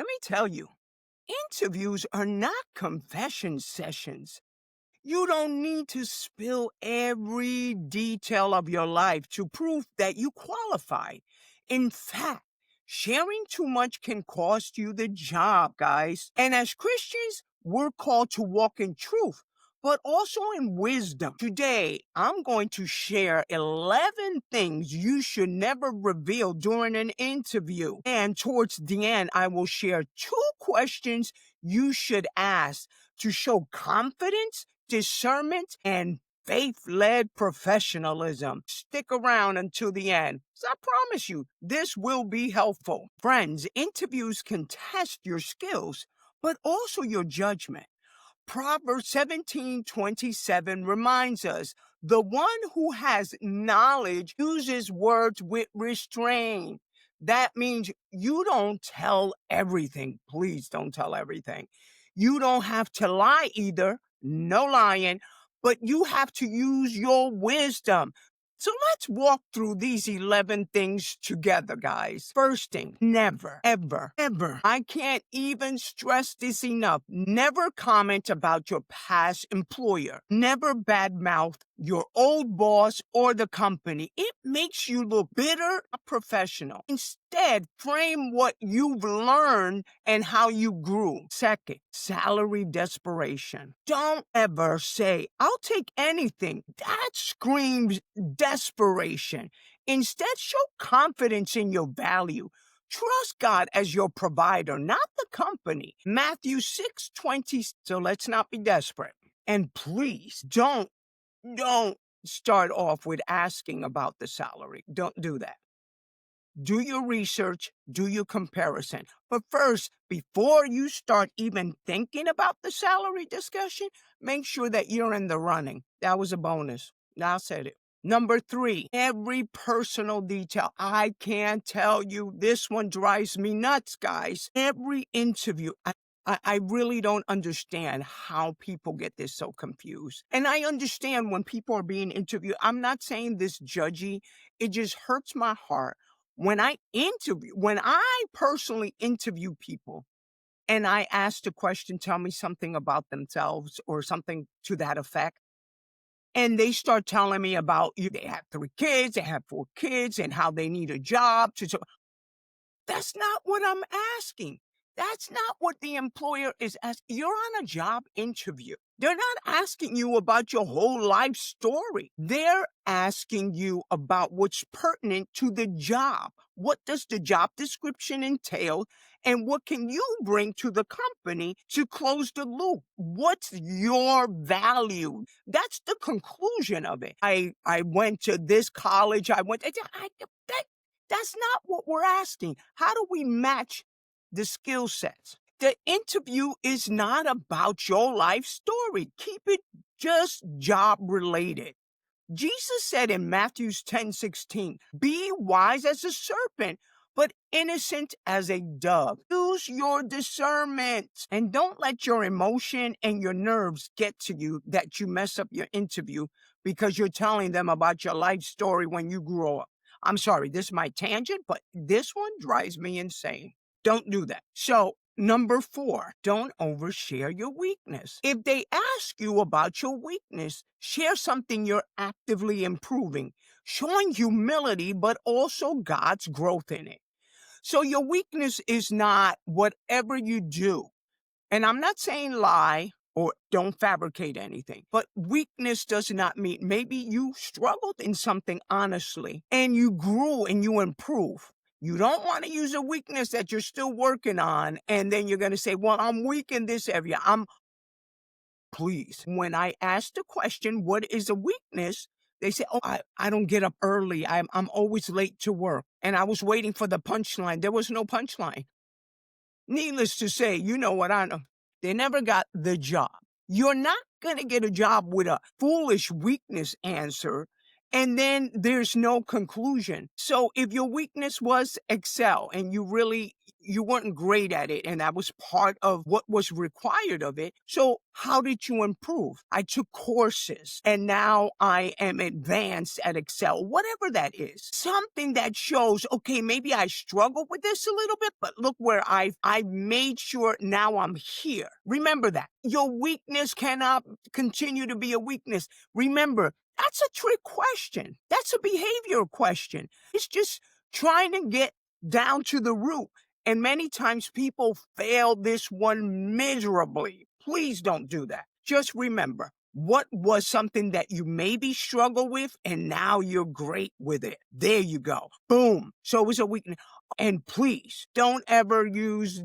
Let me tell you, interviews are not confession sessions. You don't need to spill every detail of your life to prove that you qualify. In fact, sharing too much can cost you the job, guys. And as Christians, we're called to walk in truth, but also in wisdom. Today, I'm going to share 11 things you should never reveal during an interview. And towards the end, I will share 2 questions you should ask to show confidence, discernment, and faith-led professionalism. Stick around until the end. So I promise you, this will be helpful. Friends, interviews can test your skills, but also your judgment. Proverbs 17:27 reminds us, the one who has knowledge uses words with restraint. That means you don't tell everything. Please don't tell everything. You don't have to lie either. No lying, but you have to use your wisdom. So let's walk through these 11 things together, guys. First thing, never, ever, ever. I can't even stress this enough. Never comment about your past employer. Never badmouth your old boss or the company. It makes you look bitter, not professional. Instead, frame what you've learned and how you grew. Second, salary desperation. Don't ever say, I'll take anything. That screams desperation. Instead, show confidence in your value. Trust God as your provider, not the company. Matthew 6:20. So let's not be desperate. And please don't start off with asking about the salary. Don't do that. Do your research, do your comparison. But first, before you start even thinking about the salary discussion, make sure that you're in the running. That was a bonus. Now I said it. Number 3, every personal detail. I can't tell you, this one drives me nuts, guys. Every interview, I really don't understand how people get this so confused. And I understand when people are being interviewed. I'm not saying this judgy. It just hurts my heart when I personally interview people and I ask the question, tell me something about themselves or something to that effect. And they start telling me about they have 3 kids, they have 4 kids, and how they need a job. That's not what I'm asking. That's not what the employer is asking. You're on a job interview. They're not asking you about your whole life story. They're asking you about what's pertinent to the job. What does the job description entail? And what can you bring to the company to close the loop? What's your value? That's the conclusion of it. I went to this college. That's not what we're asking. How do we match the skill sets? The interview is not about your life story. Keep it just job related. Jesus said in Matthew 10:16, be wise as a serpent, but innocent as a dove. Use your discernment and don't let your emotion and your nerves get to you that you mess up your interview because you're telling them about your life story when you grew up. I'm sorry, this is my tangent, but this one drives me insane. Don't do that. So, number 4, don't overshare your weakness. If they ask you about your weakness, share something you're actively improving, showing humility, but also God's growth in it. So your weakness is not whatever you do. And I'm not saying lie or don't fabricate anything, but weakness does not mean maybe you struggled in something honestly and you grew and you improve. You don't want to use a weakness that you're still working on. And then you're going to say, well, I'm weak in this area. Please. When I ask the question, what is a weakness? They say, oh, I don't get up early. I'm always late to work. And I was waiting for the punchline. There was no punchline. Needless to say, you know what I know. They never got the job. You're not going to get a job with a foolish weakness answer and then there's no conclusion. So if your weakness was Excel and you weren't great at it and that was part of what was required of it. So how did you improve? I took courses and now I am advanced at Excel, whatever that is. Something that shows, okay, maybe I struggle with this a little bit, but look where I've made sure now I'm here. Remember that. Your weakness cannot continue to be a weakness. Remember, that's a trick question. That's a behavioral question. It's just trying to get down to the root. And many times people fail this one miserably. Please don't do that. Just remember, what was something that you maybe struggle with and now you're great with it. There you go. Boom. So it's a weakness. And please don't ever use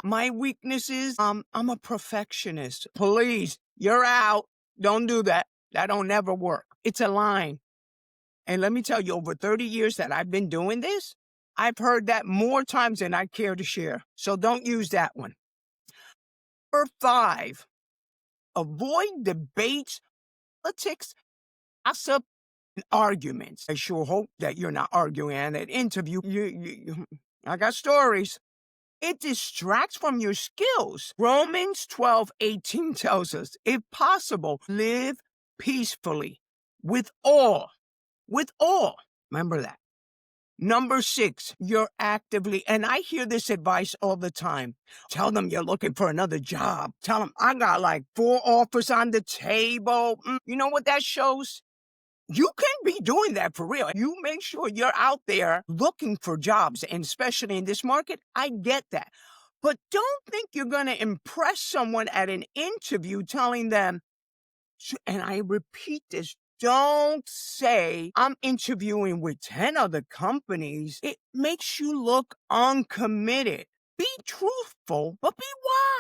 my weakness is I'm a perfectionist. Please, you're out. Don't do that. That don't never work. It's a line. And let me tell you, over 30 years that I've been doing this, I've heard that more times than I care to share. So don't use that one. Number 5, avoid debates, politics, gossip, and arguments. I sure hope that you're not arguing at an interview. I got stories. It distracts from your skills. Romans 12:18 tells us, if possible, live peacefully with all. With all. Remember that. Number 6, you're actively, and I hear this advice all the time. Tell them you're looking for another job. Tell them I got like 4 offers on the table. You know what that shows? You can be doing that for real. You make sure you're out there looking for jobs, and especially in this market, I get that. But don't think you're going to impress someone at an interview telling them, and I repeat this, don't say I'm interviewing with 10 other companies. It makes you look uncommitted. Be truthful, but be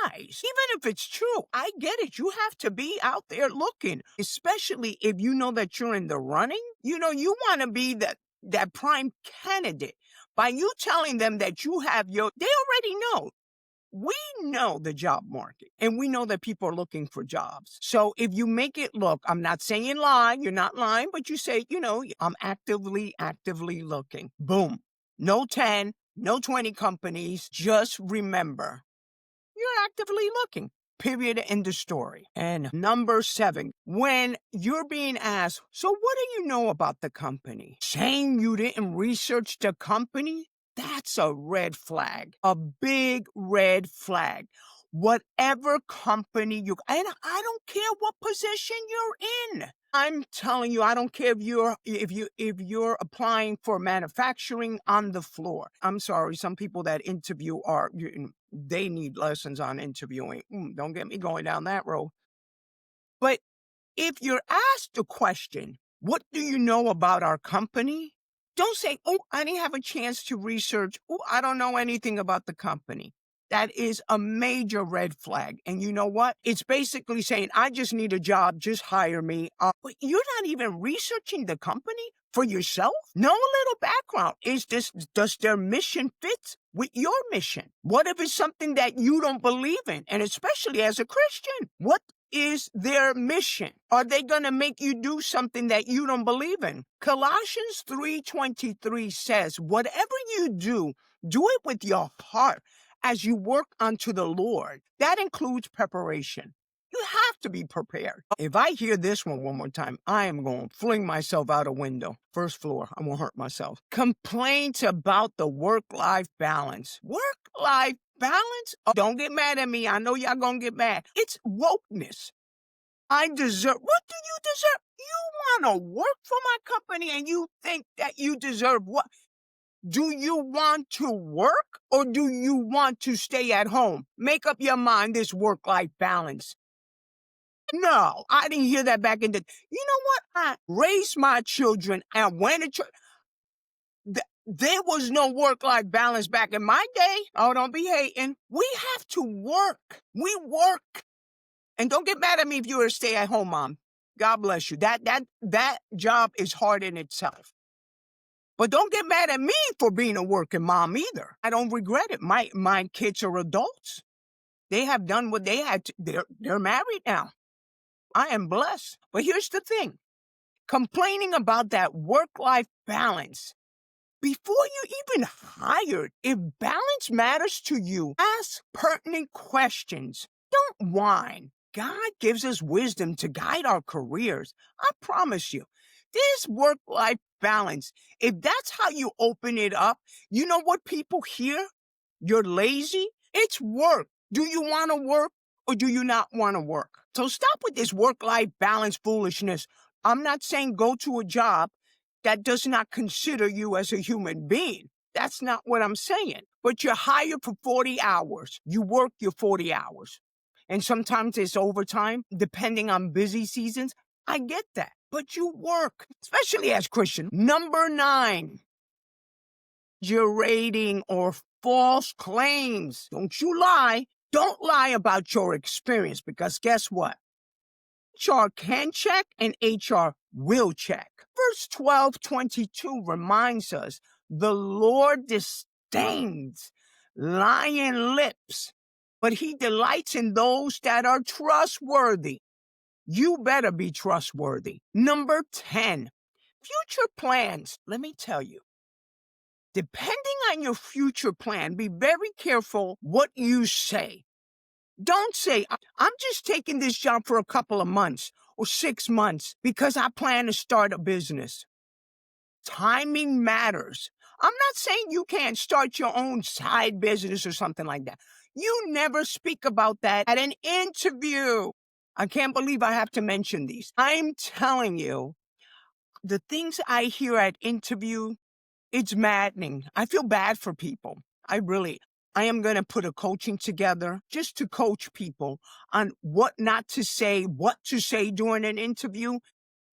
wise. Even if it's true, I get it. You have to be out there looking, especially if you know that you're in the running. You want to be that prime candidate. By you telling them that they already know. We know the job market and we know that people are looking for jobs. So if you make it look, I'm not saying lie, you're not lying, but you say, I'm actively looking. Boom. No 10, no 20 companies. Just remember, you're actively looking. Period. End of story. And number 7, when you're being asked, so what do you know about the company? Saying you didn't research the company? That's a red flag, a big red flag. Whatever company and I don't care what position you're in. I'm telling you, I don't care if you're applying for manufacturing on the floor. I'm sorry, some people that interview they need lessons on interviewing. Don't get me going down that road. But if you're asked a question, what do you know about our company? Don't say, I didn't have a chance to research. I don't know anything about the company. That is a major red flag. And you know what? It's basically saying, I just need a job, just hire me. But you're not even researching the company for yourself? No little background. Does their mission fit with your mission? What if it's something that you don't believe in? And especially as a Christian, what is their mission? Are they going to make you do something that you don't believe in? Colossians 3:23 says, whatever you do it with your heart as you work unto the Lord. That includes preparation. You have to be prepared. If I hear this one more time, I am going to fling myself out a window. First floor, I won't hurt myself. Complaints about the work-life balance. Work-life balance? Oh, don't get mad at me. I know y'all gonna get mad. It's wokeness. What do you deserve? You want to work for my company and you think that you deserve what? Do you want to work or do you want to stay at home? Make up your mind, this work-life balance. No, I didn't hear that back in the... You know what? I raised my children and went to church. There was no work-life balance back in my day. Oh, don't be hating. We have to work. We work. And don't get mad at me if you're a stay-at-home mom. God bless you. That job is hard in itself. But don't get mad at me for being a working mom either. I don't regret it. My kids are adults. They have done what they had to. They're married now. I am blessed. But here's the thing. complaining about that work-life balance. Before you even hired, if balance matters to you, ask pertinent questions. Don't whine. God gives us wisdom to guide our careers. I promise you. This work-life balance, if that's how you open it up, you know what people hear? You're lazy? It's work. Do you want to work or do you not want to work? So stop with this work-life balance foolishness. I'm not saying go to a job that does not consider you as a human being. That's not what I'm saying. But you're hired for 40 hours. You work your 40 hours. And sometimes it's overtime, depending on busy seasons. I get that. But you work, especially as Christian. Number 9, exaggerating or false claims. Don't you lie. Don't lie about your experience because guess what? HR can check and HR will check. Verse 12:22 reminds us the Lord disdains lying lips, but he delights in those that are trustworthy. You better be trustworthy. Number 10, future plans. Let me tell you, depending on your future plan, be very careful what you say. Don't say, I'm just taking this job for a couple of months or 6 months because I plan to start a business. Timing matters. I'm not saying you can't start your own side business or something like that. You never speak about that at an interview. I can't believe I have to mention these. I'm telling you, the things I hear at interview, it's maddening. I feel bad for people. I am going to put a coaching together just to coach people on what not to say, what to say during an interview.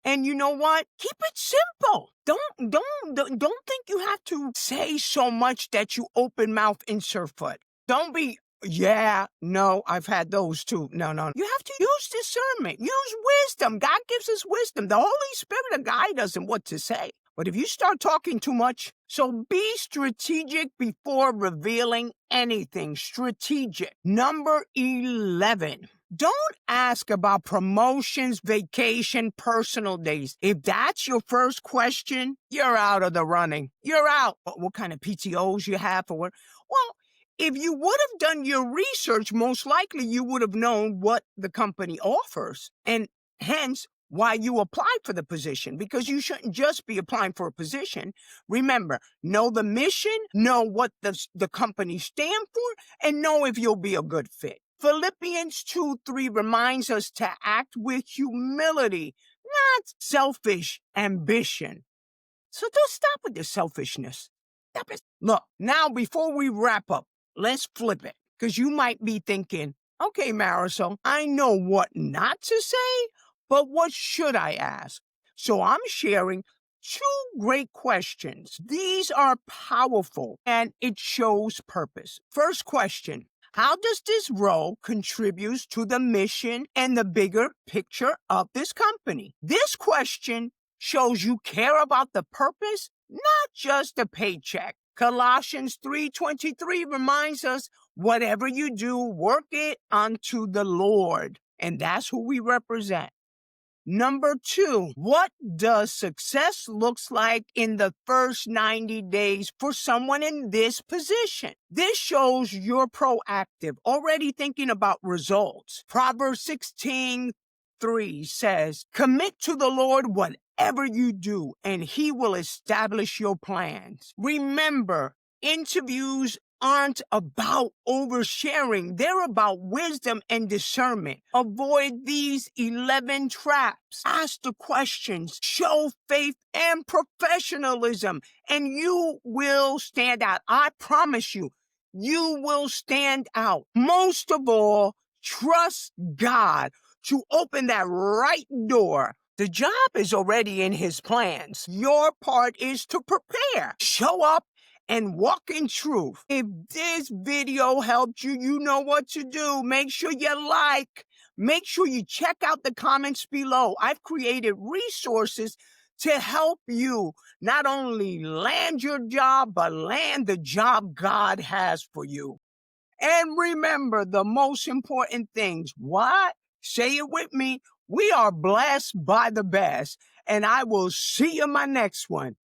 And you know what? Keep it simple. Don't think you have to say so much that you open mouth insert foot. Don't be, yeah, no, I've had those too. No. You have to use discernment. Use wisdom. God gives us wisdom. The Holy Spirit will guide us in what to say. But if you start talking too much, so be strategic before revealing anything. Strategic. Number 11. Don't ask about promotions, vacation, personal days. If that's your first question, you're out of the running. You're out. What kind of PTOs you have or what? Well, if you would have done your research, most likely you would have known what the company offers. And hence, why you apply for the position, because you shouldn't just be applying for a position. Remember, know the mission, know what the company stand for, and know if you'll be a good fit. Philippians 2:3 reminds us to act with humility, not selfish ambition. So don't stop with the selfishness. Stop it. Look, now before we wrap up, let's flip it, because you might be thinking, okay, Marisol, I know what not to say, but what should I ask? So I'm sharing 2 great questions. These are powerful and it shows purpose. First question, how does this role contribute to the mission and the bigger picture of this company? This question shows you care about the purpose, not just the paycheck. Colossians 3:23 reminds us, whatever you do, work it unto the Lord. And that's who we represent. Number 2, what does success looks like in the first 90 days for someone in this position? This shows you're proactive, already thinking about results. Proverbs 16:3 says, commit to the Lord whatever you do, and he will establish your plans. Remember, interviews aren't about oversharing. They're about wisdom and discernment. Avoid these 11 traps. Ask the questions. Show faith and professionalism, and you will stand out. I promise you, you will stand out. Most of all, trust God to open that right door. The job is already in his plans. Your part is to prepare. Show up and walk in truth. If this video helped you, you know what to do. Make sure you like. Make sure you check out the comments below. I've created resources to help you not only land your job, but land the job God has for you. And remember the most important things. What? Say it with me. We are blessed by the best, and I will see you in my next one.